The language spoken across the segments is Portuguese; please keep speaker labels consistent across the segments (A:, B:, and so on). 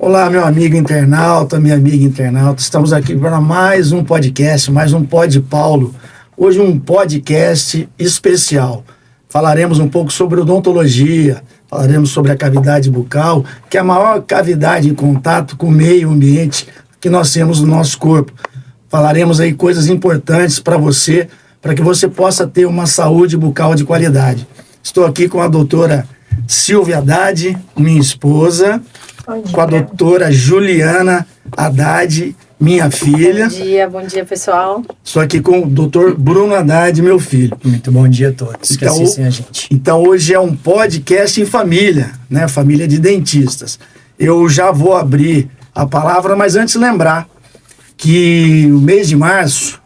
A: Olá, meu amigo internauta, minha amiga internauta. Estamos aqui para mais um podcast, mais um Pod Paulo. Hoje um podcast especial. Falaremos um pouco sobre odontologia, falaremos sobre a cavidade bucal, que é a maior cavidade em contato com o meio ambiente que nós temos no nosso corpo. Falaremos aí coisas importantes para você, para que você possa ter uma saúde bucal de qualidade. Estou aqui com a doutora Silvia Haddad, minha esposa, com a doutora Juliana Haddad, minha filha.
B: Bom dia, pessoal.
A: Estou aqui com o doutor Bruno Haddad, meu filho.
C: Muito bom dia a todos que assistem a gente.
A: Então hoje é um podcast em família, né? Família de dentistas. Eu já vou abrir a palavra, mas antes lembrar que o mês de março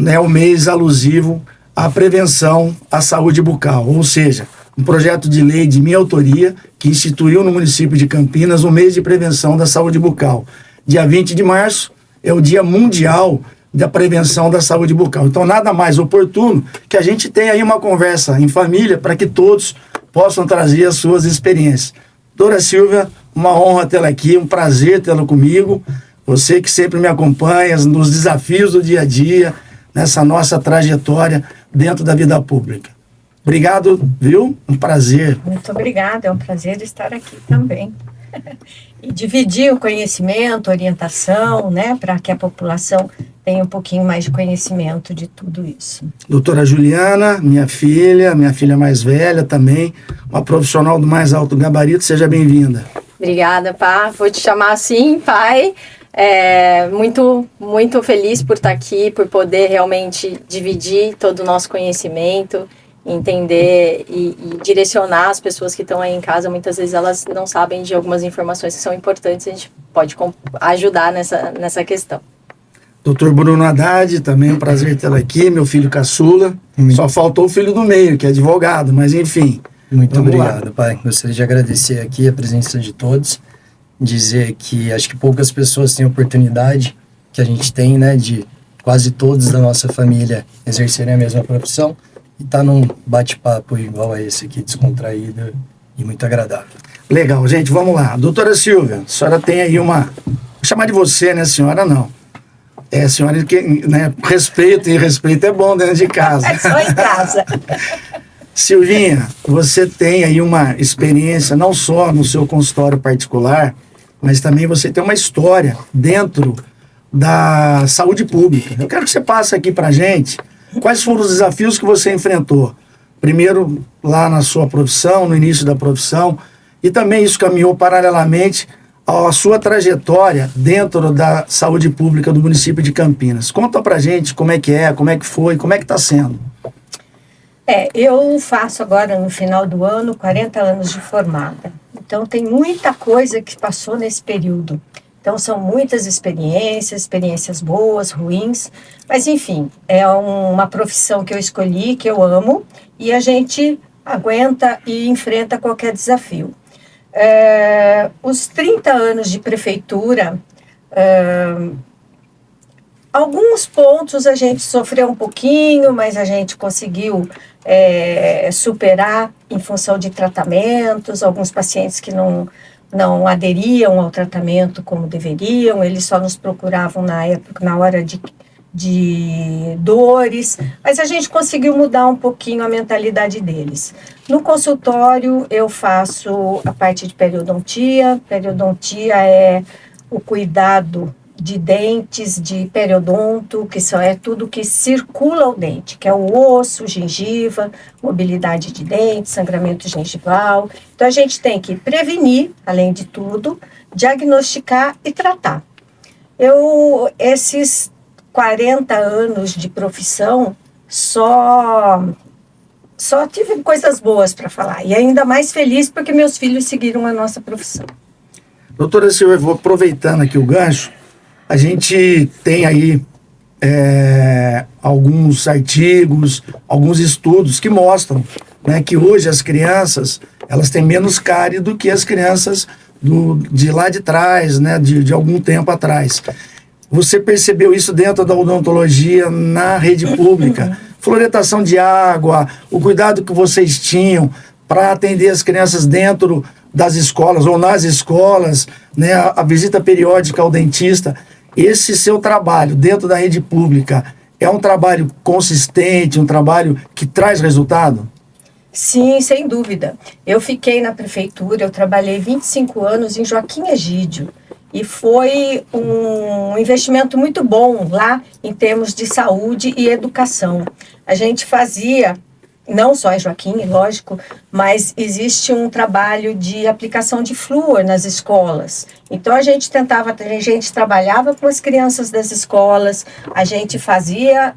A: é o mês alusivo à prevenção à saúde bucal, ou seja, um projeto de lei de minha autoria que instituiu no município de Campinas o mês de prevenção da saúde bucal. Dia 20 de março é o Dia Mundial da Prevenção da Saúde Bucal. Então, nada mais oportuno que a gente tenha aí uma conversa em família para que todos possam trazer as suas experiências. Doutora Silvia, uma honra tê-la aqui, um prazer tê-la comigo. Você que sempre me acompanha nos desafios do dia a dia, nessa nossa trajetória dentro da vida pública. Obrigado, viu? Um prazer.
B: Muito obrigada, é um prazer estar aqui também. E dividir o conhecimento, orientação, né, para que a população tenha um pouquinho mais de conhecimento de tudo isso.
A: Doutora Juliana, minha filha mais velha também, uma profissional do mais alto gabarito, seja bem-vinda.
B: Obrigada, pá. Vou te chamar assim, pai. Muito feliz por estar aqui, por poder realmente dividir todo o nosso conhecimento, entender e direcionar as pessoas que estão aí em casa. Muitas vezes elas não sabem de algumas informações que são importantes, a gente pode ajudar nessa questão.
A: Doutor Bruno Haddad, também um prazer tê-lo aqui, meu filho caçula. Só faltou o filho do meio, que é advogado, mas enfim.
C: Muito obrigado, pai. Gostaria de agradecer aqui a presença de todos, dizer que acho que poucas pessoas têm a oportunidade que a gente tem, né, de quase todos da nossa família exercerem a mesma profissão. E tá num bate-papo igual a esse aqui, descontraído e muito agradável.
A: Legal, gente, vamos lá. Doutora Silvia, a senhora tem aí uma... Vou chamar de você, né, senhora? Não. É, senhora, que, né, respeito é bom dentro de casa.
B: É só em casa.
A: Silvinha, você tem aí uma experiência, não só no seu consultório particular, mas também você tem uma história dentro da saúde pública. Eu quero que você passe aqui pra gente quais foram os desafios que você enfrentou? Primeiro, lá na sua profissão, no início da profissão, e também isso caminhou paralelamente à sua trajetória dentro da saúde pública do município de Campinas. Conta pra gente como é, como é que foi, como é que está sendo.
D: Eu faço agora, no final do ano, 40 anos de formada. Então, tem muita coisa que passou nesse período. Então, são muitas experiências boas, ruins, mas, enfim, é uma profissão que eu escolhi, que eu amo, e a gente aguenta e enfrenta qualquer desafio. Os 30 anos de prefeitura, alguns pontos a gente sofreu um pouquinho, mas a gente conseguiu superar em função de tratamentos, alguns pacientes que não aderiam ao tratamento como deveriam, eles só nos procuravam na época, na hora de dores, mas a gente conseguiu mudar um pouquinho a mentalidade deles. No consultório, eu faço a parte de periodontia. Periodontia é o cuidado de dentes, de periodonto, que é tudo que circula o dente, que é o osso, gengiva, mobilidade de dente, sangramento gengival. Então, a gente tem que prevenir, além de tudo, diagnosticar e tratar. Esses 40 anos de profissão, só tive coisas boas para falar. E ainda mais feliz porque meus filhos seguiram a nossa profissão.
A: Doutora Silvia, eu vou aproveitando aqui o gancho. A gente tem aí alguns artigos, alguns estudos que mostram, né, que hoje as crianças elas têm menos cárie do que as crianças de lá de trás, né, de algum tempo atrás. Você percebeu isso dentro da odontologia na rede pública? Fluoretação de água, o cuidado que vocês tinham para atender as crianças dentro das escolas ou nas escolas, né, a visita periódica ao dentista. Esse seu trabalho dentro da rede pública é um trabalho consistente, um trabalho que traz resultado?
D: Sim, sem dúvida. Eu fiquei na prefeitura, eu trabalhei 25 anos em Joaquim Egídio e foi um investimento muito bom lá em termos de saúde e educação. A gente fazia, não só em Joaquim, lógico, mas existe um trabalho de aplicação de flúor nas escolas. Então a gente trabalhava com as crianças das escolas, a gente fazia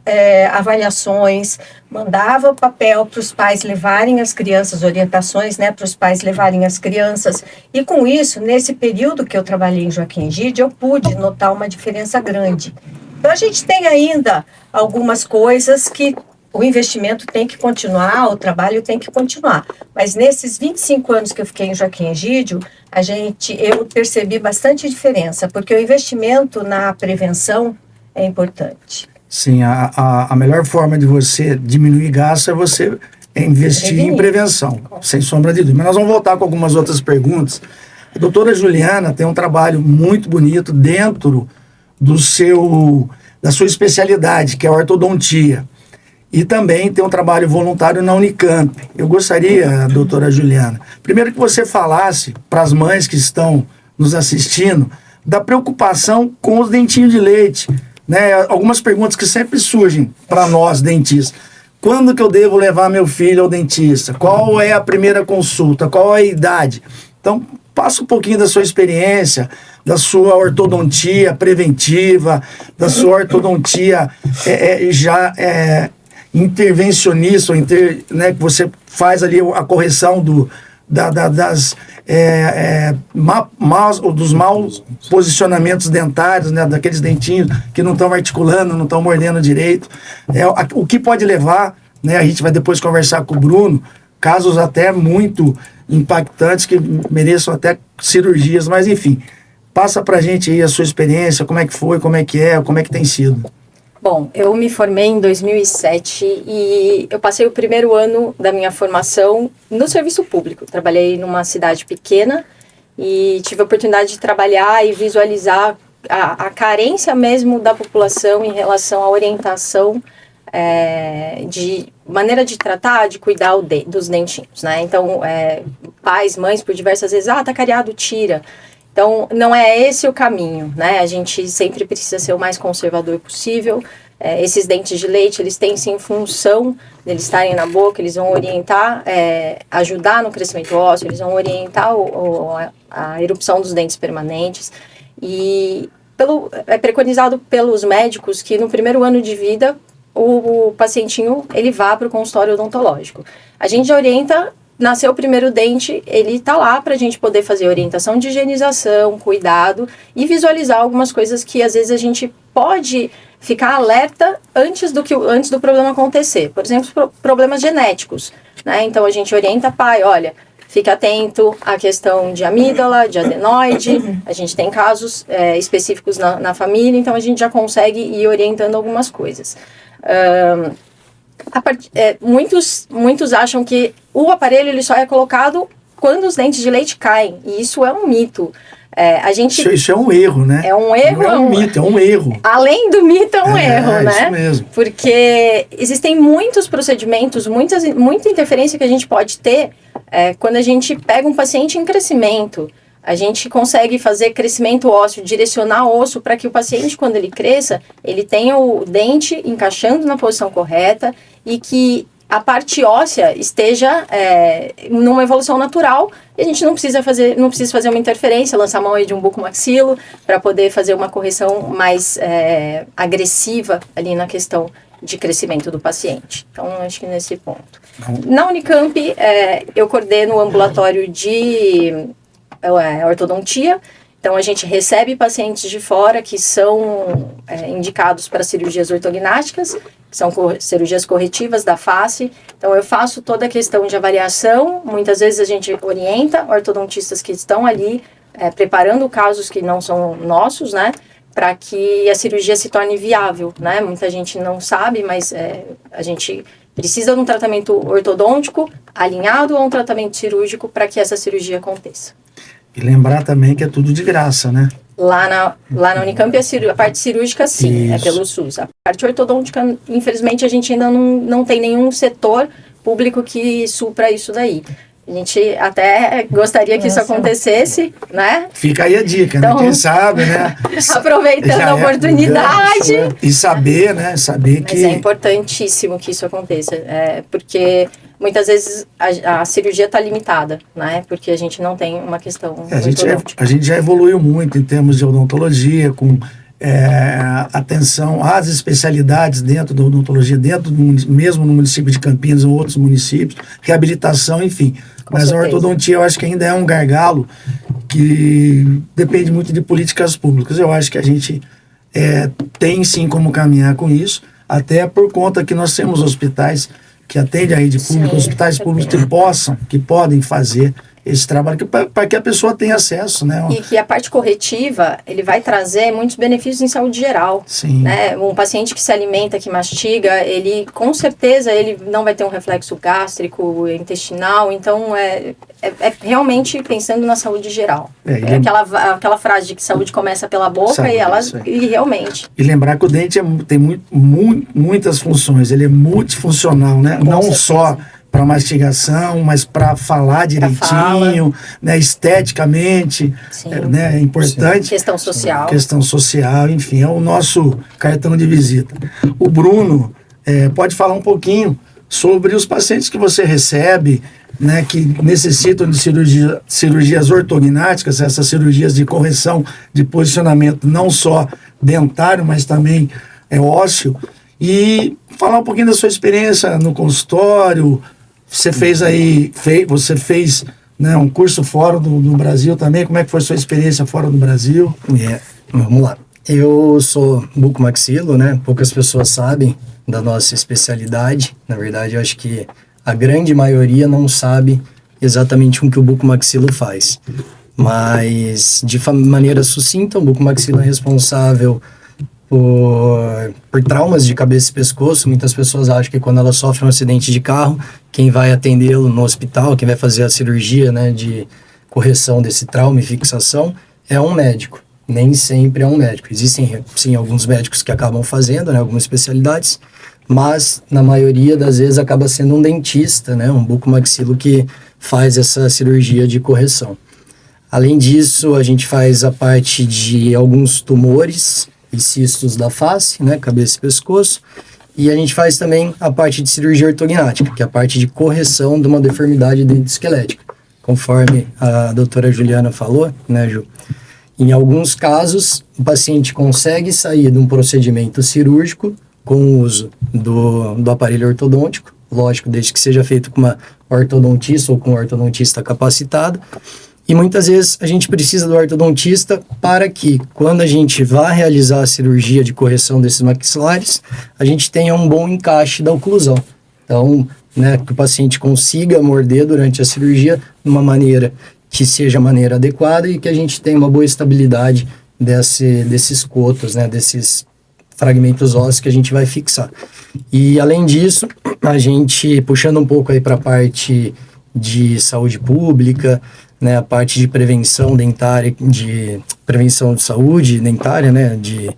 D: avaliações, mandava papel para os pais levarem as crianças, orientações, né, para os pais levarem as crianças. E com isso, nesse período que eu trabalhei em Joaquim Egídio, eu pude notar uma diferença grande. Então a gente tem ainda algumas coisas que o investimento tem que continuar, o trabalho tem que continuar. Mas nesses 25 anos que eu fiquei em Joaquim Egídio, eu percebi bastante diferença, porque o investimento na prevenção é importante.
A: Sim, a melhor forma de você diminuir gasto é você investir em prevenção, sem sombra de dúvida. Mas nós vamos voltar com algumas outras perguntas. A doutora Juliana tem um trabalho muito bonito dentro da sua especialidade, que é a ortodontia. E também tem um trabalho voluntário na Unicamp. Eu gostaria, doutora Juliana, primeiro que você falasse para as mães que estão nos assistindo da preocupação com os dentinhos de leite, né? Algumas perguntas que sempre surgem para nós, dentistas. Quando que eu devo levar meu filho ao dentista? Qual é a primeira consulta? Qual é a idade? Então, passa um pouquinho da sua experiência, da sua ortodontia preventiva, da sua ortodontia intervencionista, né, que você faz ali a correção dos maus posicionamentos dentários, né, daqueles dentinhos que não estão articulando, não estão mordendo direito. O que pode levar, né, a gente vai depois conversar com o Bruno, casos até muito impactantes que mereçam até cirurgias, mas enfim, passa pra gente aí a sua experiência, como é que foi, como é que tem sido.
B: Bom, eu me formei em 2007 e eu passei o primeiro ano da minha formação no serviço público. Trabalhei numa cidade pequena e tive a oportunidade de trabalhar e visualizar a carência mesmo da população em relação à orientação de maneira de tratar, de cuidar dos dentinhos, né? Então, pais, mães, por diversas vezes, tá cariado, tira. Então, não é esse o caminho, né? A gente sempre precisa ser o mais conservador possível. Esses dentes de leite, eles têm sim função deles estarem na boca, eles vão orientar, ajudar no crescimento ósseo, eles vão orientar a erupção dos dentes permanentes. E é preconizado pelos médicos que no primeiro ano de vida, o pacientinho, ele vá para o consultório odontológico. A gente orienta. Nasceu o primeiro dente, ele está lá para a gente poder fazer orientação de higienização, cuidado e visualizar algumas coisas que às vezes a gente pode ficar alerta antes do problema acontecer. Por exemplo, problemas genéticos, né? Então a gente orienta, pai, olha, fique atento à questão de amígdala, de adenoide, a gente tem casos específicos na família, então a gente já consegue ir orientando algumas coisas. Muitos acham que o aparelho ele só é colocado quando os dentes de leite caem, e isso é um mito.
A: Isso é um erro, né?
B: É um erro.
A: Não é um mito, é um erro.
B: Além do mito, é um erro, né?
A: Isso mesmo.
B: Porque existem muitos procedimentos, muita interferência que a gente pode ter quando a gente pega um paciente em crescimento. A gente consegue fazer crescimento ósseo, direcionar osso para que o paciente, quando ele cresça, ele tenha o dente encaixando na posição correta e que a parte óssea esteja numa evolução natural e a gente não precisa fazer uma interferência, lançar a mão aí de um bucomaxilo para poder fazer uma correção mais agressiva ali na questão de crescimento do paciente. Então, acho que nesse ponto. Na Unicamp, eu coordeno o ambulatório de ortodontia. Então, a gente recebe pacientes de fora que são indicados para cirurgias ortognáticas, que são cirurgias corretivas da face. Então, eu faço toda a questão de avaliação. Muitas vezes a gente orienta ortodontistas que estão ali preparando casos que não são nossos, né? Para que a cirurgia se torne viável, né? Muita gente não sabe, mas a gente precisa de um tratamento ortodôntico alinhado a um tratamento cirúrgico para que essa cirurgia aconteça.
A: E lembrar também que é tudo de graça, né?
B: Lá na Unicamp, a parte cirúrgica, sim, é
A: Isso.
B: pelo SUS. A parte ortodôntica, infelizmente, a gente ainda não tem nenhum setor público que supra isso daí. A gente até gostaria que isso acontecesse, né?
A: Fica aí a dica,
B: Então,
A: né? Quem sabe, né?
B: Aproveitando
A: Já
B: a oportunidade.
A: gancho, né? E saber, né? Saber
B: Mas
A: que...
B: é importantíssimo que isso aconteça, porque muitas vezes a cirurgia está limitada, né? Porque a gente não tem uma questão ortodôntica.
A: A gente já evoluiu muito em termos de odontologia, com atenção às especialidades dentro da odontologia, mesmo no município de Campinas ou outros municípios, reabilitação, enfim. Mas a ortodontia eu acho que ainda é um gargalo que depende muito de políticas públicas. Eu acho que a gente tem sim como caminhar com isso, até por conta que nós temos hospitais que atendem a rede pública,
B: Sim,
A: hospitais públicos que podem fazer esse trabalho para que a pessoa tenha acesso, né?
B: E que a parte corretiva, ele vai trazer muitos benefícios em saúde geral.
A: Sim.
B: Né? Um paciente que se alimenta, que mastiga, ele com certeza ele não vai ter um reflexo gástrico, intestinal, então é realmente pensando na saúde geral. Aquela frase de que saúde começa pela boca e realmente.
A: E lembrar que o dente tem muitas funções, ele é multifuncional, né? Não
B: certeza.
A: Só para mastigação, mas para falar direitinho, né, esteticamente, né, é importante.
B: Sim. Questão social.
A: Questão social, enfim, é o nosso cartão de visita. O Bruno pode falar um pouquinho sobre os pacientes que você recebe, né, que necessitam de cirurgias ortognáticas, essas cirurgias de correção de posicionamento não só dentário, mas também ósseo, e falar um pouquinho da sua experiência no consultório. Você fez né, um curso fora do Brasil também. Como é que foi a sua experiência fora do Brasil?
C: Vamos lá. Eu sou bucomaxilo, né? Poucas pessoas sabem da nossa especialidade. Na verdade, eu acho que a grande maioria não sabe exatamente o que o bucomaxilo faz. Mas, de maneira sucinta, o bucomaxilo é responsável por traumas de cabeça e pescoço. Muitas pessoas acham que quando ela sofre um acidente de carro, quem vai atendê-lo no hospital, quem vai fazer a cirurgia, né, de correção desse trauma e fixação, é um médico. Nem sempre é um médico. Existem, sim, alguns médicos que acabam fazendo, né, algumas especialidades, mas na maioria das vezes acaba sendo um dentista, né, um bucomaxilo que faz essa cirurgia de correção. Além disso, a gente faz a parte de alguns tumores e cistos da face, né, cabeça e pescoço, e a gente faz também a parte de cirurgia ortognática, que é a parte de correção de uma deformidade dento-esquelética, conforme a doutora Juliana falou, né, Ju? Em alguns casos, o paciente consegue sair de um procedimento cirúrgico com o uso do aparelho ortodôntico, lógico, desde que seja feito com uma ortodontista ou com um ortodontista capacitado. E muitas vezes a gente precisa do ortodontista para que, quando a gente vá realizar a cirurgia de correção desses maxilares, a gente tenha um bom encaixe da oclusão. Então, né, que o paciente consiga morder durante a cirurgia de uma maneira que seja a maneira adequada e que a gente tenha uma boa estabilidade desses cotos, né, desses fragmentos ósseos que a gente vai fixar. E, além disso, a gente, puxando um pouco aí para a parte de saúde pública, né, a parte de prevenção dentária, de prevenção de saúde dentária, né, de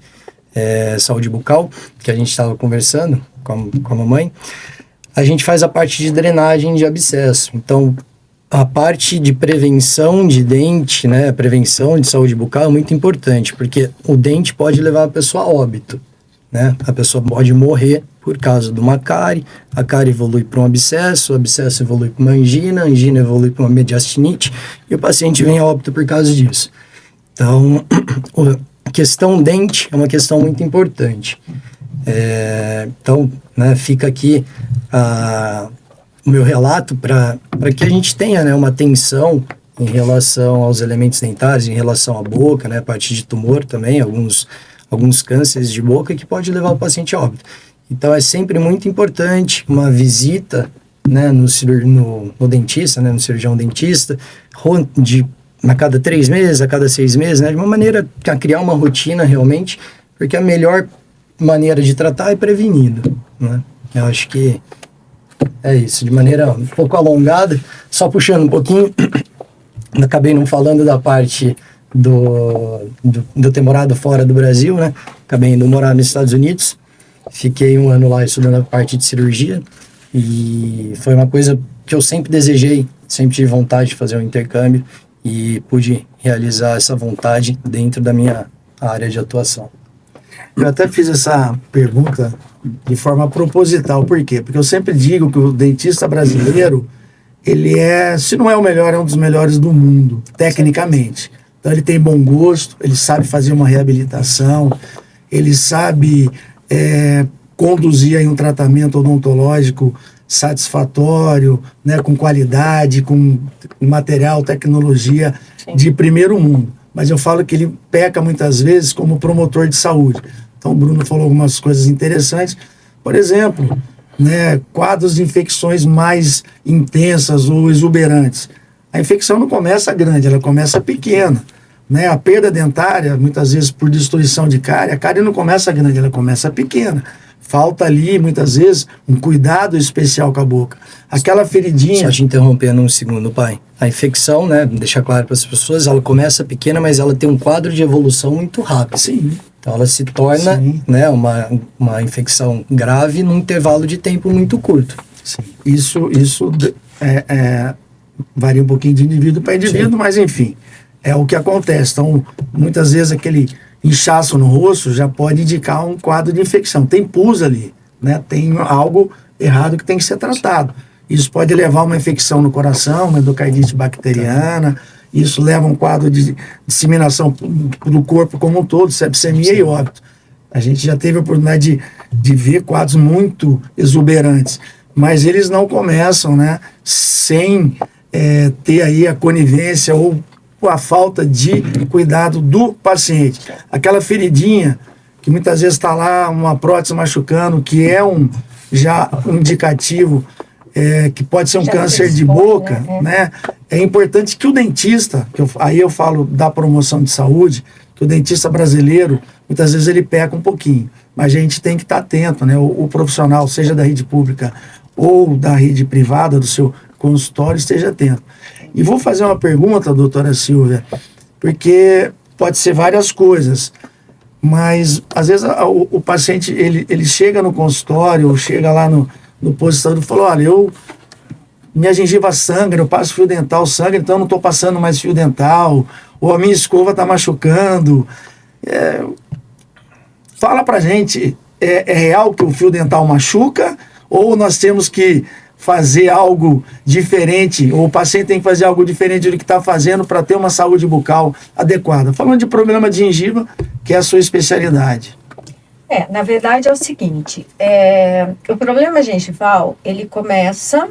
C: saúde bucal, que a gente estava conversando com a mamãe, a gente faz a parte de drenagem de abscesso. Então, a parte de prevenção de dente, né, prevenção de saúde bucal é muito importante, porque o dente pode levar a pessoa a óbito, né? A pessoa pode morrer por causa de uma cárie, a cárie evolui para um abscesso, o abscesso evolui para uma angina, a angina evolui para uma mediastinite, e o paciente vem a óbito por causa disso. Então, a questão dente é uma questão muito importante. Então, né, fica aqui o meu relato para que a gente tenha, né, uma atenção em relação aos elementos dentários, em relação à boca, né, a parte de tumor também, alguns cânceres de boca que pode levar o paciente a óbito. Então, é sempre muito importante uma visita, né, no dentista, né, no cirurgião dentista, a cada 3 meses, a cada 6 meses, né, de uma maneira a criar uma rotina realmente, porque a melhor maneira de tratar é prevenindo, né? Eu acho que É isso, de maneira um pouco alongada, só puxando um pouquinho, acabei não falando da parte do ter morado fora do Brasil, né? Acabei indo morar nos Estados Unidos, fiquei 1 ano lá estudando a parte de cirurgia e foi uma coisa que eu sempre desejei, sempre tive vontade de fazer um intercâmbio e pude realizar essa vontade dentro da minha área de atuação.
A: Eu até fiz essa pergunta de forma proposital. Por quê? Porque eu sempre digo que o dentista brasileiro, ele é, se não é o melhor, é um dos melhores do mundo, tecnicamente. Então ele tem bom gosto, ele sabe fazer uma reabilitação, ele sabe conduzir aí um tratamento odontológico satisfatório, né, com qualidade, com material, tecnologia de primeiro mundo. Mas eu falo que ele peca muitas vezes como promotor de saúde. Então o Bruno falou algumas coisas interessantes. Por exemplo, né, quadros de infecções mais intensas ou exuberantes. A infecção não começa grande, ela começa pequena. Né? A perda dentária, muitas vezes por destruição de cárie, a cárie não começa grande, ela começa pequena. Falta ali, muitas vezes, um cuidado especial com a boca. Aquela feridinha...
C: Só te interrompendo um segundo, pai. A infecção, né, deixar claro para as pessoas, ela começa pequena, mas ela tem um quadro de evolução muito rápido.
A: Sim.
C: Então ela se torna, né, uma infecção grave num intervalo de tempo muito curto.
A: Sim. Isso varia um pouquinho de indivíduo para indivíduo, mas enfim, é o que acontece. Então, muitas vezes aquele inchaço no rosto já pode indicar um quadro de infecção. Tem pus ali, né? Tem algo errado que tem que ser tratado. Isso pode levar a uma infecção no coração, uma endocardite bacteriana. Isso leva a um quadro de disseminação do corpo como um todo, sepsemia e óbito. A gente já teve a oportunidade de ver quadros muito exuberantes, mas eles não começam, né, sem ter aí a conivência ou a falta de cuidado do paciente. Aquela feridinha que muitas vezes está lá, uma prótese machucando, que é já um indicativo que pode ser um câncer de boca, né? É importante que o dentista, aí eu falo da promoção de saúde, que o dentista brasileiro, muitas vezes ele peca um pouquinho, mas a gente tem que estar atento, né? O profissional, seja da rede pública ou da rede privada, do seu consultório, esteja atento. E vou fazer uma pergunta, doutora Silvia, porque pode ser várias coisas, mas às vezes o paciente, ele chega no consultório, ou chega lá no posto de saúde e fala, olha, minha gengiva sangra, eu passo fio dental sangra, então eu não estou passando mais fio dental, ou a minha escova está machucando. Fala pra gente, é real que o fio dental machuca, ou nós temos que fazer algo diferente, ou o paciente tem que fazer algo diferente do que está fazendo para ter uma saúde bucal adequada? Falando de problema de gengiva, que é a sua especialidade.
D: Na verdade é o seguinte, o problema gengival, ele começa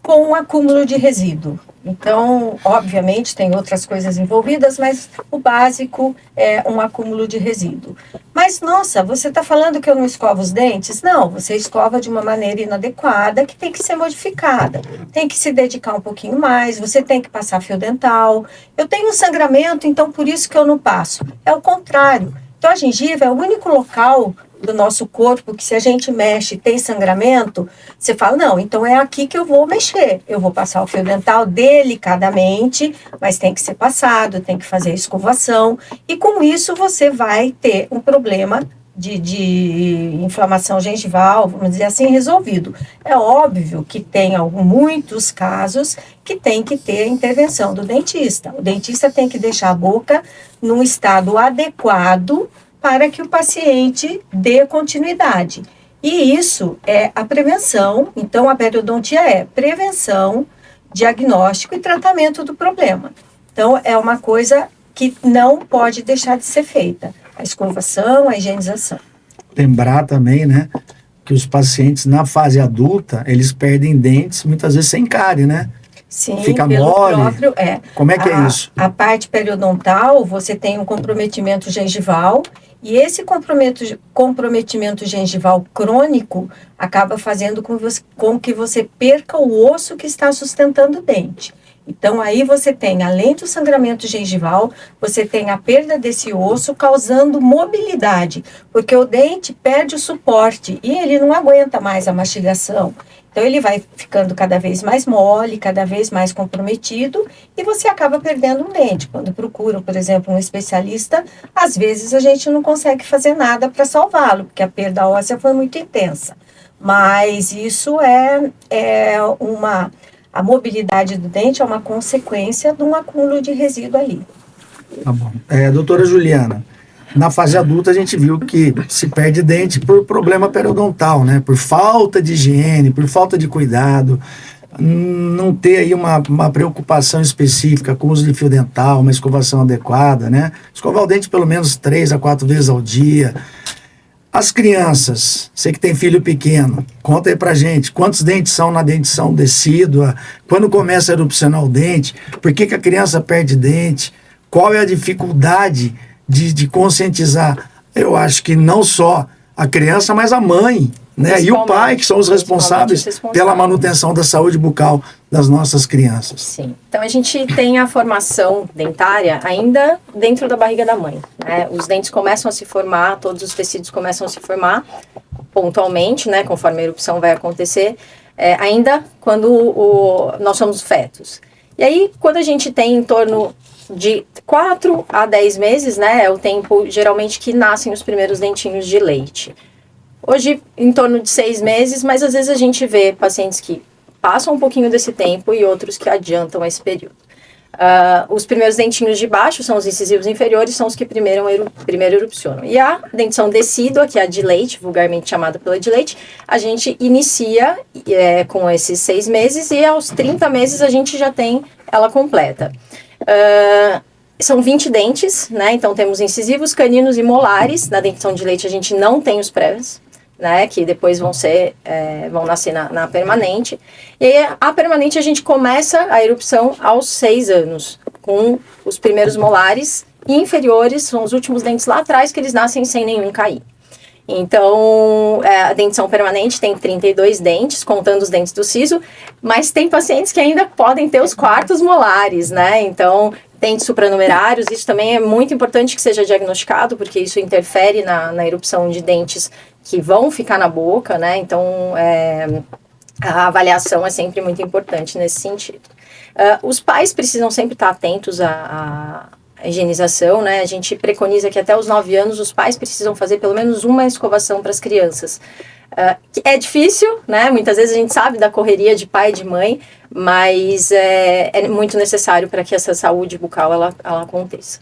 D: com um acúmulo de resíduo. Então, obviamente, tem outras coisas envolvidas, mas o básico é um acúmulo de resíduo. Mas, nossa, você está falando que eu não escovo os dentes? Não, você escova de uma maneira inadequada que tem que ser modificada. Tem que se dedicar um pouquinho mais, você tem que passar fio dental. Eu tenho um sangramento, então por isso que eu não passo. É o contrário. Então, a gengiva é o único local do nosso corpo que, se a gente mexe, tem sangramento, você fala, não, então é aqui que eu vou mexer. Eu vou passar o fio dental delicadamente, mas tem que ser passado, tem que fazer a escovação, e com isso você vai ter um problema de inflamação gengival, vamos dizer assim, resolvido. É óbvio que tem muitos casos que tem que ter a intervenção do dentista. O dentista tem que deixar a boca num estado adequado para que o paciente dê continuidade. E isso é a prevenção. Então, a periodontia é prevenção, diagnóstico e tratamento do problema. Então, é uma coisa que não pode deixar de ser feita. A escovação, a higienização. Lembrar
A: também, né, que os pacientes na fase adulta, eles perdem dentes, muitas vezes sem cárie, né?
D: Sim,
A: fica
D: pelo
A: mole.
D: Próprio,
A: Como é que é isso?
D: A parte periodontal, você tem um comprometimento gengival, e esse comprometimento gengival crônico acaba fazendo com que você perca o osso que está sustentando o dente. Então, aí você tem, além do sangramento gengival, você tem a perda desse osso causando mobilidade, porque o dente perde o suporte e ele não aguenta mais a mastigação. Então ele vai ficando cada vez mais mole, cada vez mais comprometido e você acaba perdendo um dente. Quando procura, por exemplo, um especialista, às vezes a gente não consegue fazer nada para salvá-lo, porque a perda óssea foi muito intensa. Mas isso a mobilidade do dente é uma consequência de um acúmulo de resíduo ali.
A: Tá bom. Doutora Juliana, na fase adulta a gente viu que se perde dente por problema periodontal, né? Por falta de higiene, por falta de cuidado, não ter aí uma preocupação específica com o uso de fio dental, uma escovação adequada, né? Escovar o dente pelo menos 3 a 4 vezes ao dia. As crianças, você que tem filho pequeno, conta aí pra gente, quantos dentes são na dentição decídua, quando começa a erupcionar o dente, por que a criança perde dente, qual é a dificuldade de conscientizar, eu acho que não só a criança, mas a mãe, né? E o pai, que são os responsáveis pela manutenção da saúde bucal das nossas crianças.
B: Sim. Então, a gente tem a formação dentária ainda dentro da barriga da mãe, né? Os dentes começam a se formar, todos os tecidos começam a se formar pontualmente, né? Conforme a erupção vai acontecer, ainda quando nós somos fetos. E aí, quando a gente tem em torno de 4 a 10 meses, né? É o tempo, geralmente, que nascem os primeiros dentinhos de leite. Hoje, em torno de 6 meses, mas às vezes a gente vê pacientes que passam um pouquinho desse tempo e outros que adiantam esse período. Os primeiros dentinhos de baixo são os incisivos inferiores, são os que primeiro erupcionam. E a dentição decídua, que é a de leite, vulgarmente chamada pela de leite, a gente inicia com esses 6 meses e aos 30 meses a gente já tem ela completa. São 20 dentes, né? Então temos incisivos, caninos e molares. Na dentição de leite a gente não tem os prévios, né? Que depois vão nascer na permanente. E aí, a permanente a gente começa a erupção aos 6 anos, com os primeiros molares inferiores, são os últimos dentes lá atrás que eles nascem sem nenhum cair. Então, a dentição permanente tem 32 dentes, contando os dentes do siso, mas tem pacientes que ainda podem ter os quartos molares, né? Então, dentes supranumerários, isso também é muito importante que seja diagnosticado, porque isso interfere na erupção de dentes que vão ficar na boca, né? Então, a avaliação é sempre muito importante nesse sentido. Os pais precisam sempre estar atentos à higienização, né? A gente preconiza que até os 9 anos os pais precisam fazer pelo menos uma escovação para as crianças. É difícil, né? Muitas vezes a gente sabe da correria de pai e de mãe, mas é muito necessário para que essa saúde bucal ela aconteça.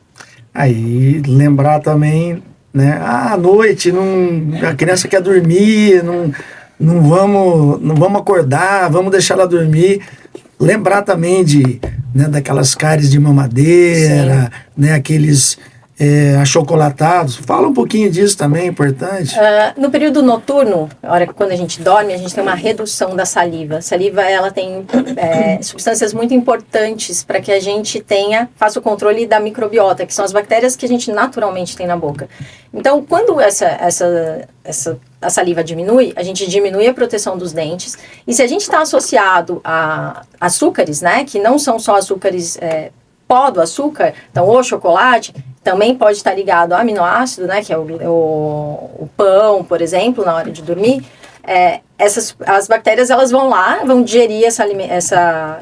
A: Aí lembrar também, né? À noite a criança quer dormir, não vamos acordar, vamos deixar ela dormir. Lembrar também daquelas cáries de mamadeira, né, aqueles achocolatados. Fala um pouquinho disso também, é importante.
B: No período noturno, quando a gente dorme, a gente tem uma redução da saliva. A saliva ela tem substâncias muito importantes para que a gente faça o controle da microbiota, que são as bactérias que a gente naturalmente tem na boca. Então, quando a saliva diminui, a gente diminui a proteção dos dentes. E se a gente está associado a açúcares, né, que não são só açúcares pó do açúcar, então o chocolate também pode estar ligado ao aminoácido, né, que é o pão, por exemplo, na hora de dormir. As bactérias elas vão lá, vão digerir essa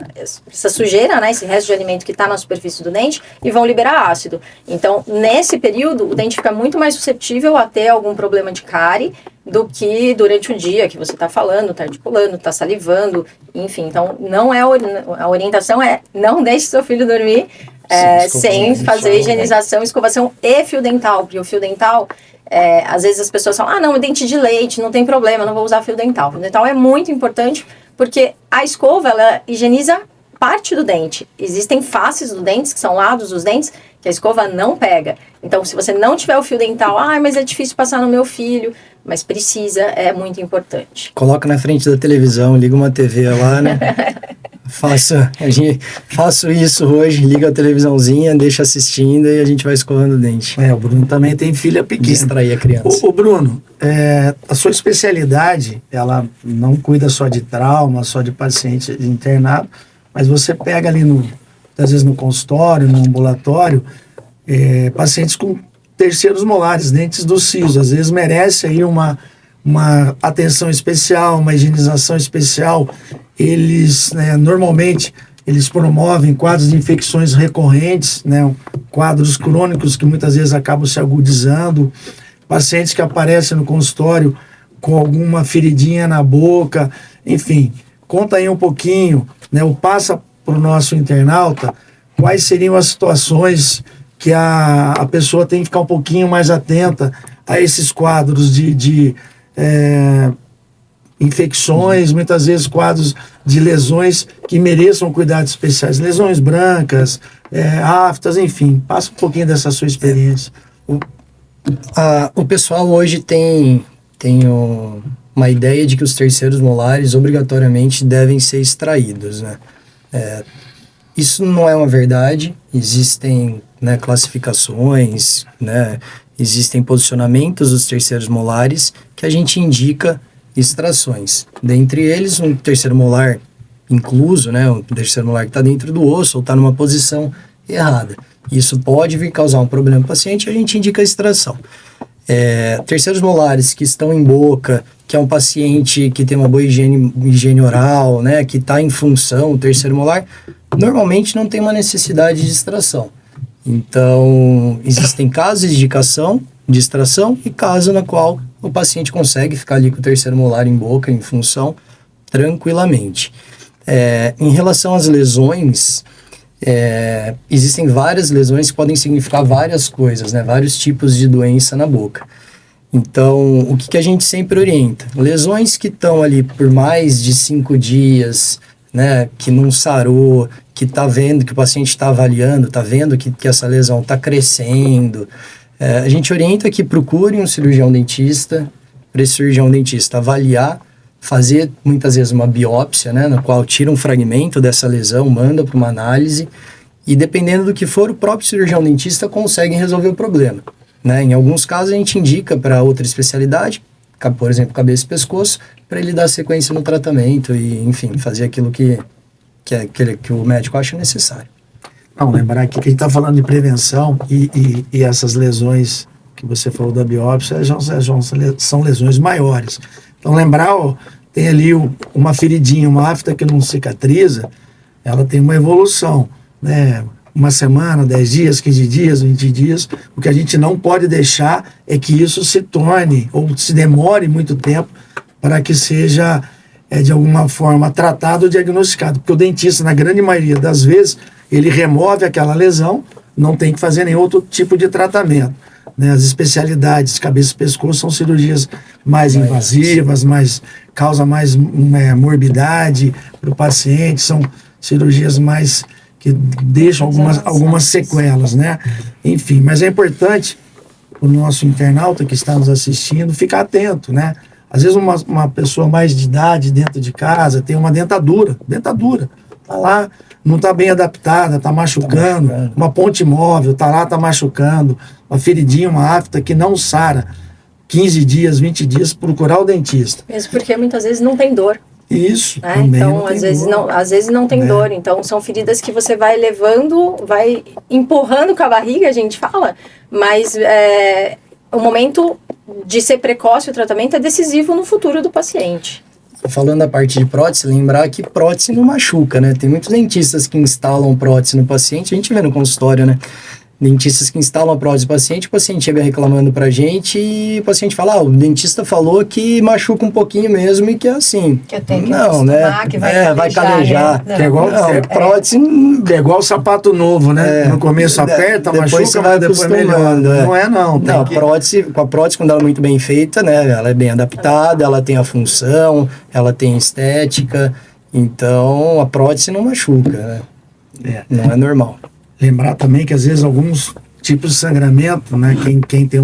B: sujeira, né, esse resto de alimento que está na superfície do dente e vão liberar ácido. Então, nesse período, o dente fica muito mais suscetível a ter algum problema de cárie do que durante o dia que você está falando, está articulando, está salivando, enfim. Então, a orientação não deixe seu filho dormir sem fazer higienização, escovação e fio dental, porque o fio dental... às vezes as pessoas falam, não, é dente de leite, não tem problema, não vou usar fio dental. O fio dental é muito importante porque a escova, ela higieniza parte do dente. Existem faces do dente, que são lados dos dentes, que a escova não pega. Então, se você não tiver o fio dental, mas é difícil passar no meu filho, mas precisa, é muito importante.
C: Coloca na frente da televisão, liga uma TV lá, né? Faço isso hoje, liga a televisãozinha, deixa assistindo e a gente vai escovando o dente.
A: O Bruno também tem filha pequena.
C: Distrair a criança.
A: O Bruno, a sua especialidade, ela não cuida só de trauma, só de paciente internado, mas você pega ali, às vezes no consultório, no ambulatório, pacientes com terceiros molares, dentes do siso. Às vezes merece aí uma uma atenção especial, uma higienização especial. Eles, né, normalmente, eles promovem quadros de infecções recorrentes, né, quadros crônicos que muitas vezes acabam se agudizando, pacientes que aparecem no consultório com alguma feridinha na boca, enfim. Conta aí um pouquinho, né, ou passa para o nosso internauta quais seriam as situações que a pessoa tem que ficar um pouquinho mais atenta a esses quadros de infecções, muitas vezes quadros de lesões que mereçam cuidados especiais, lesões brancas, aftas, enfim. Passa um pouquinho dessa sua experiência.
C: O pessoal hoje tem uma ideia de que os terceiros molares obrigatoriamente devem ser extraídos, né? Isso não é uma verdade. Existem, né, classificações, né, existem posicionamentos dos terceiros molares que a gente indica extrações. Dentre eles, um terceiro molar incluso, né, um terceiro molar que está dentro do osso ou está numa posição errada. Isso pode vir causar um problema para o paciente e a gente indica a extração. Terceiros molares que estão em boca, que é um paciente que tem uma boa higiene oral, né, que está em função, o terceiro molar, normalmente não tem uma necessidade de extração. Então, existem casos de indicação de extração e casos na qual o paciente consegue ficar ali com o terceiro molar em boca, em função, tranquilamente. Em relação às lesões, existem várias lesões que podem significar várias coisas, né? Vários tipos de doença na boca. Então, o que a gente sempre orienta? Lesões que estão ali por mais de 5 dias, né? Que não sarou, que está vendo, que o paciente está avaliando, está vendo que essa lesão está crescendo. A gente orienta que procurem um cirurgião dentista, para esse cirurgião dentista avaliar, fazer muitas vezes uma biópsia, né, na qual tira um fragmento dessa lesão, manda para uma análise e dependendo do que for, o próprio cirurgião dentista consegue resolver o problema, né? Em alguns casos a gente indica para outra especialidade, por exemplo, cabeça e pescoço, para ele dar sequência no tratamento e, enfim, fazer aquilo que o médico acha necessário.
A: Não, lembrar aqui que a gente está falando de prevenção e essas lesões que você falou da biópsia são lesões maiores. Então, lembrar, tem ali uma feridinha, uma afta que não cicatriza, ela tem uma evolução, né? Uma semana, 10 dias, 15 dias, 20 dias. O que a gente não pode deixar é que isso se torne, ou se demore muito tempo, para que seja, de alguma forma, tratado ou diagnosticado. Porque o dentista, na grande maioria das vezes, ele remove aquela lesão, não tem que fazer nenhum outro tipo de tratamento. Né, as especialidades, cabeça e pescoço, são cirurgias mais invasivas, causa mais morbidade para o paciente, são cirurgias mais que deixam algumas sequelas, né? Enfim, mas é importante o nosso internauta que está nos assistindo ficar atento, né? Às vezes uma pessoa mais de idade dentro de casa tem uma dentadura, tá lá, não está bem adaptada, está machucando, uma ponte móvel, está lá, está machucando, uma feridinha, uma afta que não sara, 15 dias, 20 dias, procurar o dentista.
B: Mesmo porque muitas vezes não tem dor.
A: Isso,
B: né?
A: também
B: Então, às vezes não tem dor. Então, são feridas que você vai levando, vai empurrando com a barriga, a gente fala, mas o momento de ser precoce, o tratamento é decisivo no futuro do paciente.
C: Falando da parte de prótese, lembrar que prótese não machuca, né? Tem muitos dentistas que instalam prótese no paciente, a gente vê no consultório, né? Dentistas que instalam a prótese no paciente, o paciente chega reclamando pra gente e o paciente fala, o dentista falou que machuca um pouquinho mesmo e que é assim.
D: Que eu tenho que
C: não, né?
D: que vai
C: calejar.
D: Né?
A: Que é igual,
C: prótese...
A: É igual sapato novo, né? No começo aperta,
C: depois
A: machuca,
C: você vai
A: depois melhora. Não é não.
C: Não, com a prótese, quando ela é muito bem feita, né? Ela é bem adaptada, ela tem a função, ela tem estética. Então, a prótese não machuca, né? Não é normal.
A: Lembrar também que às vezes alguns tipos de sangramento, né? Quem tem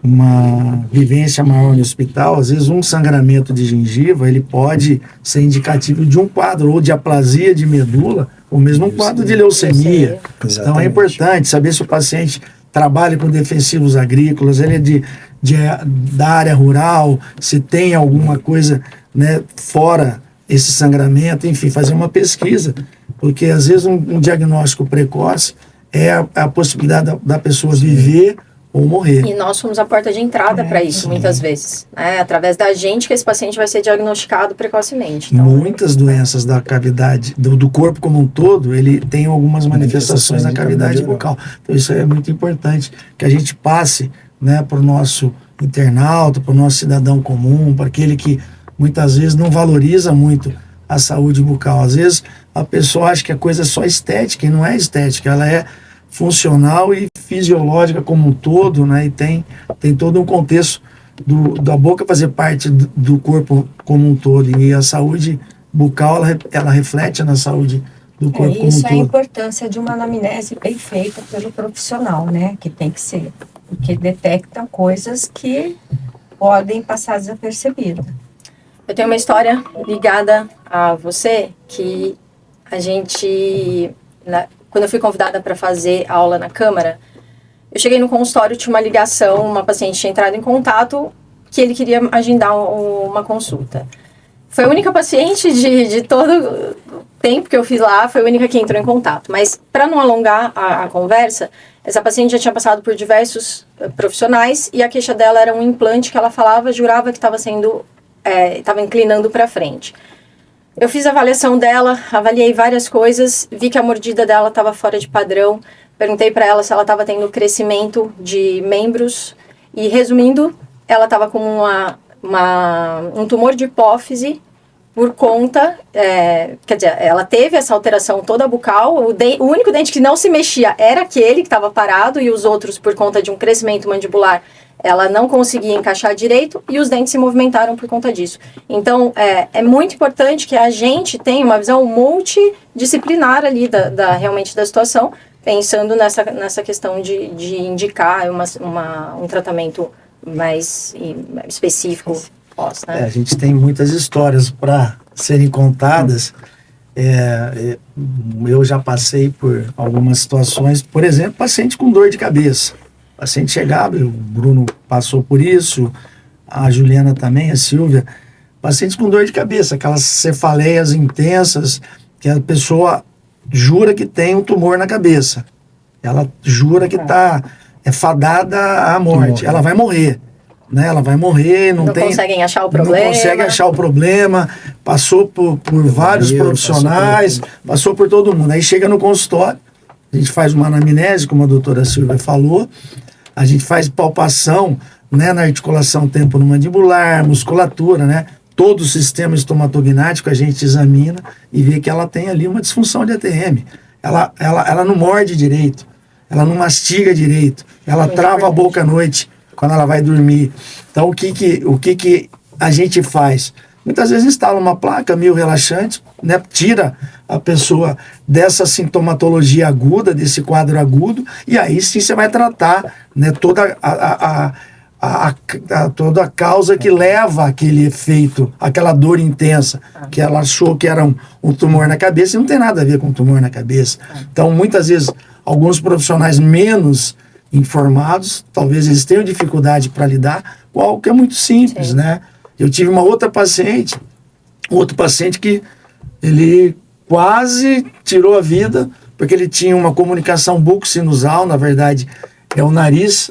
A: uma vivência maior no hospital, às vezes um sangramento de gengiva, ele pode ser indicativo de um quadro ou de aplasia de medula, ou mesmo um quadro de leucemia. Então é importante saber se o paciente trabalha com defensivos agrícolas, ele é da área rural, se tem alguma coisa, né, fora esse sangramento, enfim, fazer uma pesquisa, porque às vezes um diagnóstico precoce é a possibilidade da pessoa viver ou morrer.
B: E nós somos a porta de entrada para isso,
A: sim.
B: muitas vezes. É através da gente que esse paciente vai ser diagnosticado precocemente. Então,
A: Muitas doenças da cavidade, do corpo como um todo, ele tem algumas manifestações na cavidade bucal. Então isso é muito importante, que a gente passe, né, para o nosso internauta, para o nosso cidadão comum, para aquele que muitas vezes não valoriza muito a saúde bucal. Às vezes a pessoa acha que a coisa é só estética, e não é estética, ela é funcional e fisiológica como um todo, né? E tem todo um contexto da boca fazer parte do corpo como um todo. E a saúde bucal, ela reflete na saúde do corpo como um
D: isso é a
A: todo.
D: importância de uma anamnese bem feita pelo profissional, né? Que tem que ser, porque detectam coisas que podem passar desapercebidas.
B: eu tenho uma história ligada a você, que a gente, quando eu fui convidada para fazer aula na Câmara, eu cheguei no consultório, tinha uma ligação, uma paciente tinha entrado em contato, que ele queria agendar uma consulta. Foi a única paciente de todo o tempo que eu fiz lá, foi a única que entrou em contato. Mas, para não alongar a conversa, essa paciente já tinha passado por diversos profissionais e a queixa dela era um implante que ela falava, jurava que estava estava inclinando para frente. Eu fiz a avaliação dela, avaliei várias coisas, vi que a mordida dela estava fora de padrão, perguntei para ela se ela estava tendo crescimento de membros e, resumindo, ela estava com um tumor de hipófise por conta, quer dizer, ela teve essa alteração toda bucal, o único dente que não se mexia era aquele que estava parado e os outros, por conta de um crescimento mandibular, ela não conseguia encaixar direito e os dentes se movimentaram por conta disso. Então, é muito importante que a gente tenha uma visão multidisciplinar ali realmente da situação, pensando nessa questão de indicar um tratamento mais específico. Né?
A: A gente tem muitas histórias para serem contadas. Eu já passei por algumas situações, por exemplo, paciente com dor de cabeça. O paciente chegava, o Bruno passou por isso, a Juliana também, a Silvia. Pacientes com dor de cabeça, aquelas cefaleias intensas, que a pessoa jura que tem um tumor na cabeça. Ela jura que é fadada à morte. Ela vai morrer. Né? Ela vai morrer, não
B: conseguem achar o problema.
A: Não consegue achar o problema, passou por vários profissionais, passou por todo mundo. Aí chega no consultório, a gente faz uma anamnese, como a doutora Silvia falou, a gente faz palpação, né, na articulação temporomandibular, musculatura, né? Todo o sistema estomatognático a gente examina e vê que ela tem ali uma disfunção de ATM. Ela não morde direito, ela não mastiga direito, ela trava a boca à noite quando ela vai dormir. Então, o que a gente faz? Muitas vezes instala uma placa meio relaxante, né, tira a pessoa dessa sintomatologia aguda, desse quadro agudo, e aí sim você vai tratar, né, toda toda a causa que leva aquele efeito, aquela dor intensa, que ela achou que era um tumor na cabeça, e não tem nada a ver com tumor na cabeça. Então, muitas vezes, alguns profissionais menos informados, talvez eles tenham dificuldade para lidar com algo que é muito simples, né? Eu tive outro paciente que ele quase tirou a vida, porque ele tinha uma comunicação bucosinusal, na verdade, é o nariz,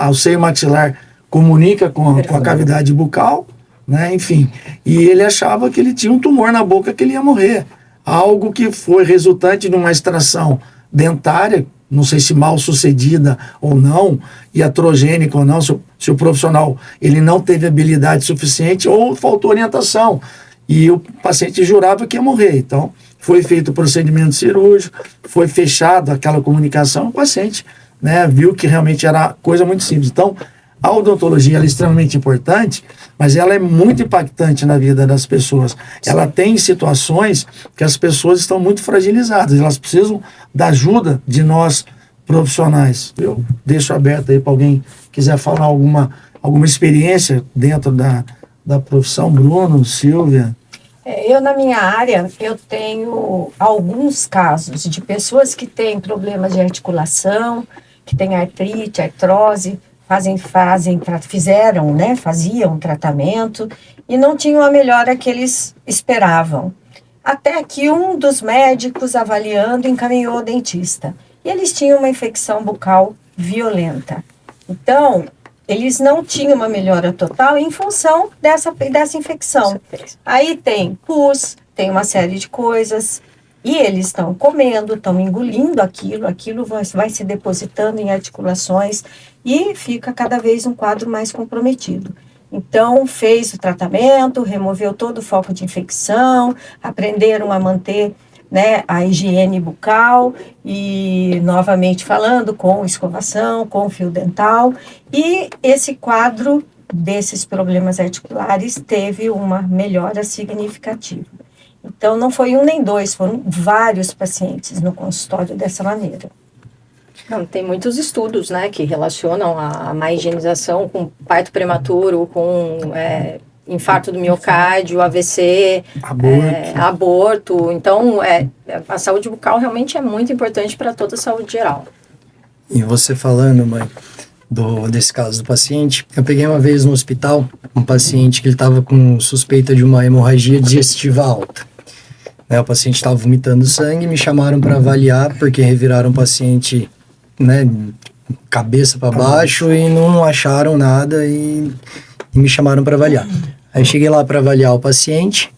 A: o seio maxilar comunica com a cavidade bucal, né? Enfim, e ele achava que ele tinha um tumor na boca, que ele ia morrer. Algo que foi resultante de uma extração dentária, não sei se mal sucedida ou não, iatrogênica ou não, se o profissional ele não teve habilidade suficiente ou faltou orientação. E o paciente jurava que ia morrer. Então, foi feito o procedimento cirúrgico, foi fechado aquela comunicação, o paciente, né, viu que realmente era coisa muito simples. Então, a odontologia ela é extremamente importante, mas ela é muito impactante na vida das pessoas. Ela tem situações que as pessoas estão muito fragilizadas, elas precisam da ajuda de nós profissionais. Eu deixo aberto aí para alguém quiser falar alguma experiência dentro da profissão. Bruno, Silvia.
D: Eu, na minha área, eu tenho alguns casos de pessoas que têm problemas de articulação, que têm artrite, artrose, faziam tratamento e não tinham a melhora que eles esperavam. Até que um dos médicos avaliando encaminhou o dentista. E eles tinham uma infecção bucal violenta. Então, eles não tinham uma melhora total em função dessa infecção. Aí tem pus, tem uma série de coisas, e eles estão comendo, estão engolindo aquilo vai se depositando em articulações e fica cada vez um quadro mais comprometido. Então, fez o tratamento, removeu todo o foco de infecção, aprenderam a manter, né, a higiene bucal e, novamente falando, com escovação, com fio dental. E esse quadro desses problemas articulares teve uma melhora significativa. Então, não foi um nem dois, foram vários pacientes no consultório dessa maneira.
B: Não, tem muitos estudos, né, que relacionam a má higienização com parto prematuro, com infarto do miocárdio, AVC, aborto. Então, a saúde bucal realmente é muito importante para toda a saúde geral.
C: E você falando, mãe, desse caso do paciente, eu peguei uma vez no hospital um paciente que ele estava com suspeita de uma hemorragia digestiva alta. O paciente estava vomitando sangue, me chamaram para avaliar, porque reviraram o paciente, né, cabeça para baixo e não acharam nada e me chamaram para avaliar. Aí cheguei lá para avaliar o paciente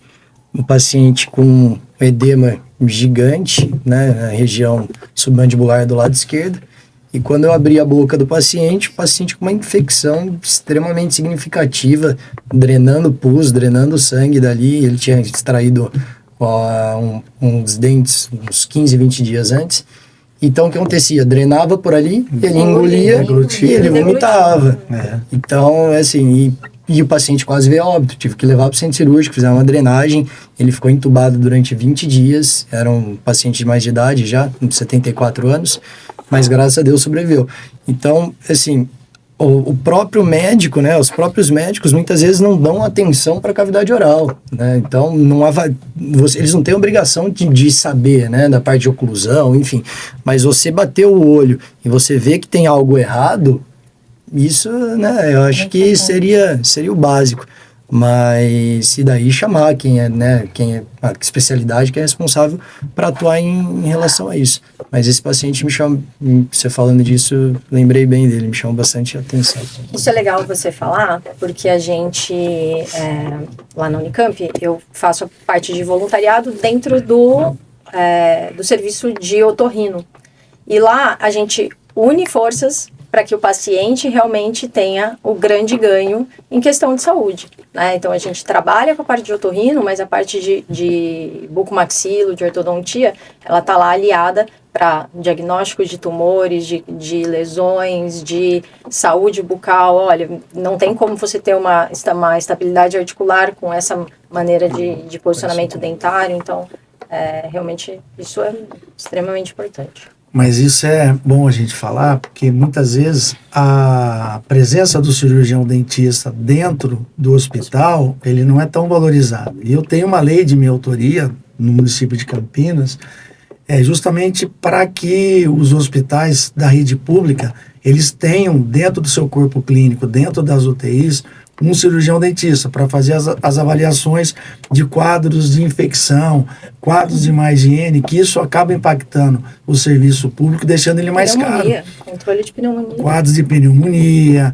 C: com edema gigante, né, na região submandibular do lado esquerdo. E quando eu abri a boca do paciente, o paciente com uma infecção extremamente significativa, drenando pus, drenando sangue dali. Ele tinha extraído uns dentes uns 15, 20 dias antes. Então, o que acontecia? Drenava por ali, ele engolia e ele vomitava. Então, assim, e o paciente quase veio a óbito. Tive que levar para o centro cirúrgico, fizeram uma drenagem. Ele ficou entubado durante 20 dias. Era um paciente de mais de idade já, de 74 anos. Mas, graças a Deus, sobreviveu. Então, assim, o próprio médico, né, os próprios médicos muitas vezes não dão atenção para a cavidade oral, né? Então eles não têm obrigação de saber, né, da parte de oclusão, enfim, mas você bater o olho e você vê que tem algo errado, isso, né, eu acho que seria o básico. Mas e daí chamar quem é a especialidade que é responsável para atuar em relação a isso. Mas esse paciente me chama, você falando disso, lembrei bem dele, me chamou bastante atenção.
B: Isso é legal você falar, porque a gente, lá na Unicamp, eu faço parte de voluntariado dentro do serviço de otorrino. E lá a gente une forças para que o paciente realmente tenha o grande ganho em questão de saúde, né? Então, a gente trabalha com a parte de otorrino, mas a parte de bucomaxilo, de ortodontia, ela está lá aliada para diagnóstico de tumores, de lesões, de saúde bucal. Olha, não tem como você ter uma estabilidade articular com essa maneira de posicionamento dentário. Então, realmente, isso é extremamente importante.
A: Mas isso é bom a gente falar, porque muitas vezes a presença do cirurgião dentista dentro do hospital, ele não é tão valorizado. E eu tenho uma lei de minha autoria no município de Campinas, justamente para que os hospitais da rede pública, eles tenham dentro do seu corpo clínico, dentro das UTIs, um cirurgião dentista para fazer as avaliações de quadros de infecção, quadros de má higiene, que isso acaba impactando o serviço público, deixando ele mais caro.
B: Controle de pneumonia.
A: Quadros de pneumonia,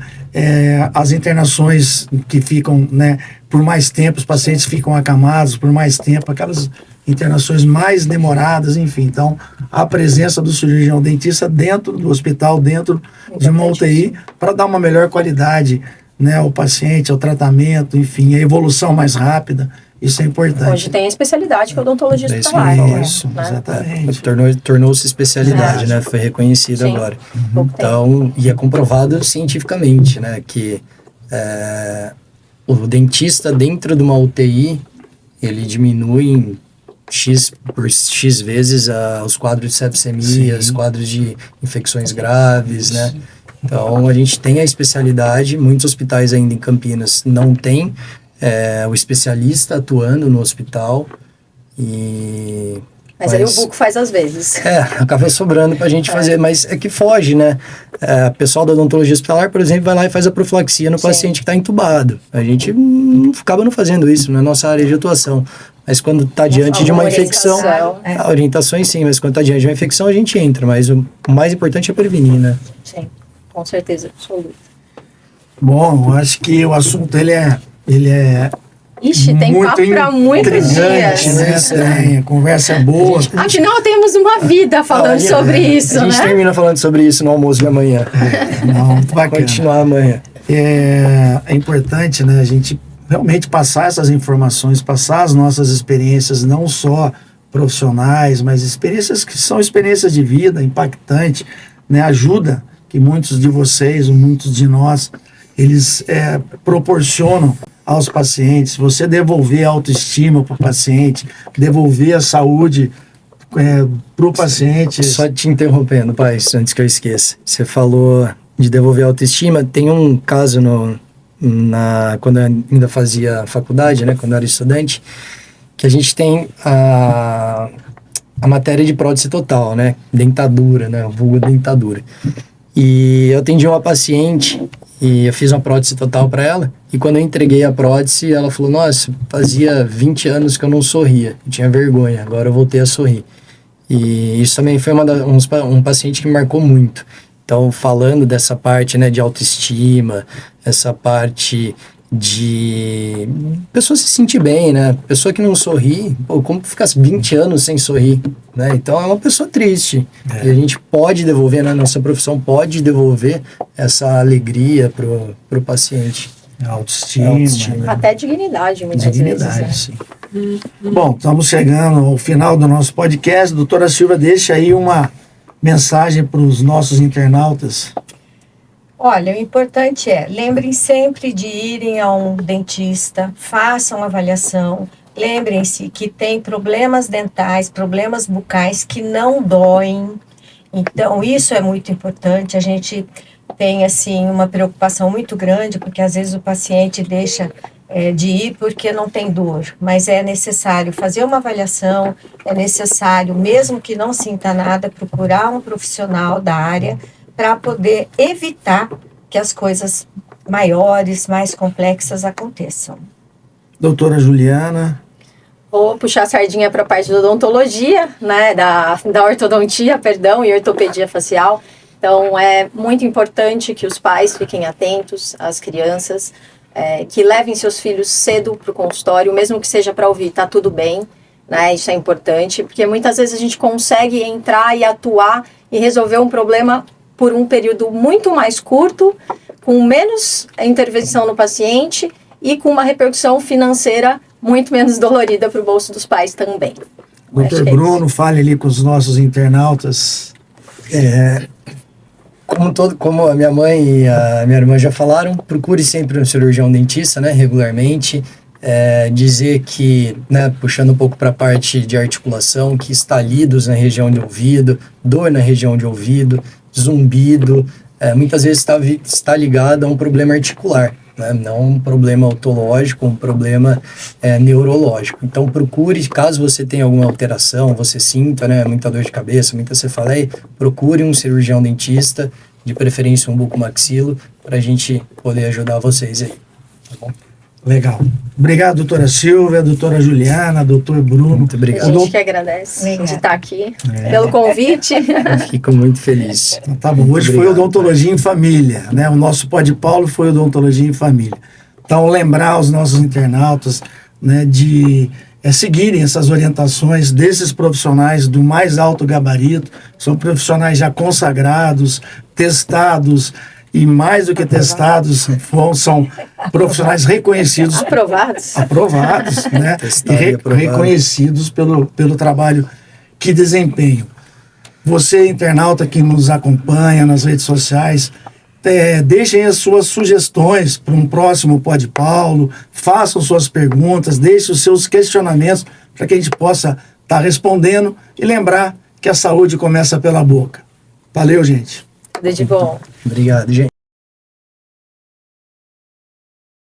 A: as internações que ficam, né, por mais tempo, os pacientes ficam acamados por mais tempo, aquelas internações mais demoradas, enfim. Então, a presença do cirurgião dentista dentro do hospital, dentro de uma UTI, para dar uma melhor qualidade, né, ao paciente, ao tratamento, enfim, a evolução mais rápida, isso é importante.
B: Hoje tem a especialidade que é odontologia hospitalar.
A: Isso, né? Exatamente.
C: Tornou-se especialidade, né, foi reconhecido agora. Então, e é comprovado cientificamente, né, que o dentista dentro de uma UTI, ele diminui em por X vezes os quadros de sepsemia, os quadros de infecções graves, né? Então, a gente tem a especialidade, muitos hospitais ainda em Campinas não tem o especialista atuando no hospital.
B: Mas aí o buco faz às vezes.
C: Acaba sobrando pra gente fazer, mas é que foge, né? O pessoal da odontologia hospitalar, por exemplo, vai lá e faz a profilaxia no paciente que está entubado. A gente acaba não fazendo isso na nossa área de atuação. Mas quando está diante de uma infecção, orientações sim, mas quando está diante de uma infecção a gente entra. Mas o mais importante é prevenir, né?
B: Sim. Com certeza absoluta.
A: Bom, eu acho que o assunto ele é
B: Ixi, tem
A: muito
B: papo para muitos
A: intrigante,
B: dias.
A: né? Tem, a conversa é boa.
B: Afinal, temos uma vida falando sobre isso,
C: A gente
B: né?
C: termina falando sobre isso no almoço de amanhã.
A: Não, muito bacana.
C: Continuar amanhã.
A: É importante, né, a gente realmente passar essas informações, passar as nossas experiências, não só profissionais, mas experiências que são experiências de vida, impactante, né, ajuda que muitos de vocês, ou muitos de nós, eles proporcionam aos pacientes. Você devolver a autoestima para o paciente, devolver a saúde para o paciente.
C: Só te interrompendo, pai, antes que eu esqueça. Você falou de devolver a autoestima. Tem um caso quando eu ainda fazia faculdade, né, quando eu era estudante, que a gente tem a matéria de prótese total, né, dentadura, né, o vulgo dentadura. E eu atendi uma paciente e eu fiz uma prótese total para ela. E quando eu entreguei a prótese, ela falou: nossa, fazia 20 anos que eu não sorria, eu tinha vergonha, agora eu voltei a sorrir. E isso também foi um paciente que me marcou muito. Então, falando dessa parte, né, de autoestima, essa parte de pessoa se sentir bem, né? Pessoa que não sorri, pô, como ficar 20 anos sem sorrir, né? Então é uma pessoa triste. E a gente pode devolver, né? Nossa profissão pode devolver essa alegria pro paciente.
A: Autoestima.
B: Até dignidade, muitas
A: Dignidade,
B: vezes.
A: sim. Bom, estamos chegando ao final do nosso podcast. Doutora Silvia, deixa aí uma mensagem para os nossos internautas.
D: Olha, o importante lembrem sempre de irem a um dentista, façam avaliação, lembrem-se que tem problemas dentais, problemas bucais que não doem, então isso é muito importante. A gente tem, assim, uma preocupação muito grande, porque às vezes o paciente deixa de ir porque não tem dor, mas é necessário fazer uma avaliação, é necessário, mesmo que não sinta nada, procurar um profissional da área para poder evitar que as coisas maiores, mais complexas aconteçam.
A: Doutora Juliana.
B: Vou puxar a sardinha para a parte da odontologia, né, da ortodontia, perdão, e ortopedia facial. Então, é muito importante que os pais fiquem atentos às crianças, que levem seus filhos cedo para o consultório, mesmo que seja para ouvir, tá tudo bem, né, isso é importante, porque muitas vezes a gente consegue entrar e atuar e resolver um problema por um período muito mais curto, com menos intervenção no paciente e com uma repercussão financeira muito menos dolorida para o bolso dos pais também.
A: Doutor Bruno, fale ali com os nossos internautas.
C: Como a minha mãe e a minha irmã já falaram, procure sempre um cirurgião dentista, né, regularmente. Dizer que, né, puxando um pouco para a parte de articulação, que estalidos na região de ouvido, dor na região de ouvido, zumbido, muitas vezes está ligado a um problema articular, né? Não um problema otológico, um problema neurológico. Então procure, caso você tenha alguma alteração, você sinta, né, muita dor de cabeça, muita cefaleia, procure um cirurgião dentista, de preferência um bucomaxilo, para a gente poder ajudar vocês aí, tá bom?
A: Legal. Obrigado, doutora Silvia, doutora Juliana, doutor Bruno.
C: Muito obrigado.
B: A gente que agradece
D: Obrigada.
B: de estar aqui, pelo convite.
C: Eu fico muito feliz.
A: Então, tá bom. Hoje foi Odontologia em Família, né? O nosso Pod Paulo foi Odontologia em Família. Então, lembrar os nossos internautas, né, de seguirem essas orientações desses profissionais do mais alto gabarito. São profissionais já consagrados, testados, e mais do que testados, são profissionais reconhecidos. Aprovados, né? E reconhecidos pelo trabalho que desempenham. Você, internauta que nos acompanha nas redes sociais, deixem as suas sugestões para um próximo Pod Paulo, façam suas perguntas, deixem os seus questionamentos para que a gente possa estar respondendo e lembrar que a saúde começa pela boca. Valeu, gente.
B: Tudo de bom.
C: Obrigado, gente.